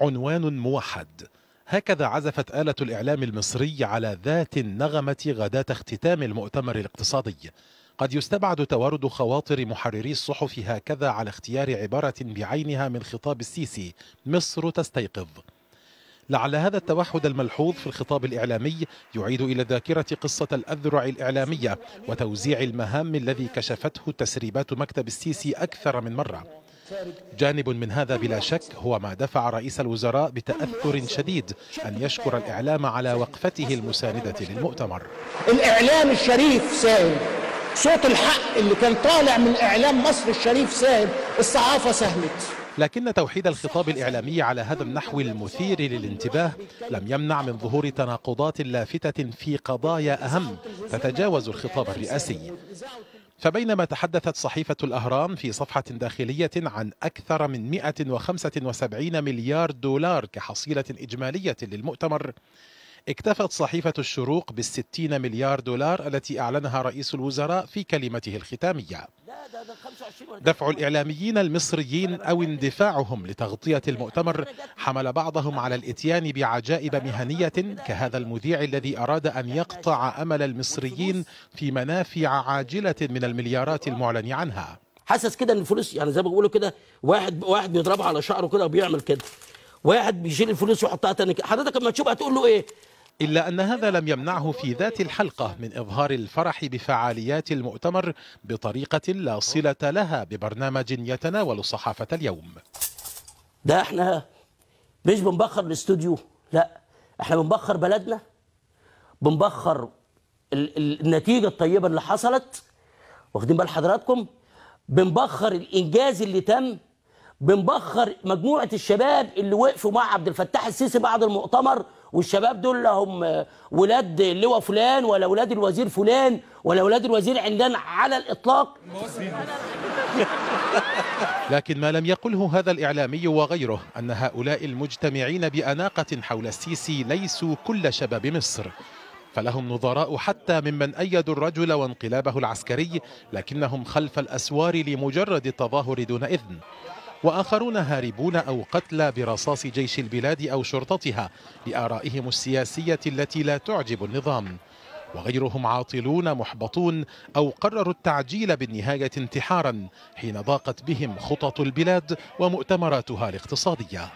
عنوان موحد، هكذا عزفت آلة الإعلام المصري على ذات النغمة غداة اختتام المؤتمر الاقتصادي. قد يستبعد توارد خواطر محرري الصحف هكذا على اختيار عبارة بعينها من خطاب السيسي: مصر تستيقظ. لعل هذا التوحد الملحوظ في الخطاب الإعلامي يعيد إلى الذاكرة قصة الأذرع الإعلامية وتوزيع المهام الذي كشفته تسريبات مكتب السيسي أكثر من مرة. جانب من هذا بلا شك هو ما دفع رئيس الوزراء بتأثر شديد أن يشكر الإعلام على وقفته المساندة للمؤتمر. الإعلام الشريف سائل، صوت الحق اللي كان طالع من إعلام مصر الشريف سائل، الصحافة سهلت. لكن توحيد الخطاب الإعلامي على هذا النحو المثير للانتباه لم يمنع من ظهور تناقضات لافتة في قضايا أهم تتجاوز الخطاب الرئاسي. فبينما تحدثت صحيفة الأهرام في صفحة داخلية عن أكثر من 175 مليار دولار كحصيلة إجمالية للمؤتمر، اكتفت صحيفة الشروق بال60 مليار دولار التي أعلنها رئيس الوزراء في كلمته الختامية. دفع الإعلاميين المصريين أو اندفاعهم لتغطية المؤتمر حمل بعضهم على الإتيان بعجائب مهنية كهذا المذيع الذي أراد أن يقطع أمل المصريين في منافع عاجلة من المليارات المعلن عنها. حاسس كده ان الفلوس يعني زي ما بيقولوا كده، واحد بيضربها على شعره كده وبيعمل كده، واحد بيشيل الفلوس ويحطها تاني. حضرتك لما تشوفها هتقول له ايه؟ إلا أن هذا لم يمنعه في ذات الحلقة من إظهار الفرح بفعاليات المؤتمر بطريقة لا صلة لها ببرنامج يتناول صحافة اليوم. ده احنا مش بنبخر الاستوديو، لا احنا بنبخر بلدنا، بنبخر النتيجة الطيبة اللي حصلت، واخدين بال حضراتكم، بنبخر الإنجاز اللي تم، بنبخر مجموعة الشباب اللي وقفوا مع عبد الفتاح السيسي بعد المؤتمر، والشباب دول هم ولاد اللواء فلان ولا ولاد الوزير فلان ولا ولاد الوزير عندنا على الإطلاق. لكن ما لم يقله هذا الإعلامي وغيره أن هؤلاء المجتمعين بأناقة حول السيسي ليسوا كل شباب مصر، فلهم نظراء حتى ممن أيدوا الرجل وانقلابه العسكري لكنهم خلف الأسوار لمجرد التظاهر دون إذن، وآخرون هاربون أو قتلى برصاص جيش البلاد أو شرطتها لآرائهم السياسية التي لا تعجب النظام، وغيرهم عاطلون محبطون أو قرروا التعجيل بالنهاية انتحارا حين ضاقت بهم خطط البلاد ومؤتمراتها الاقتصادية.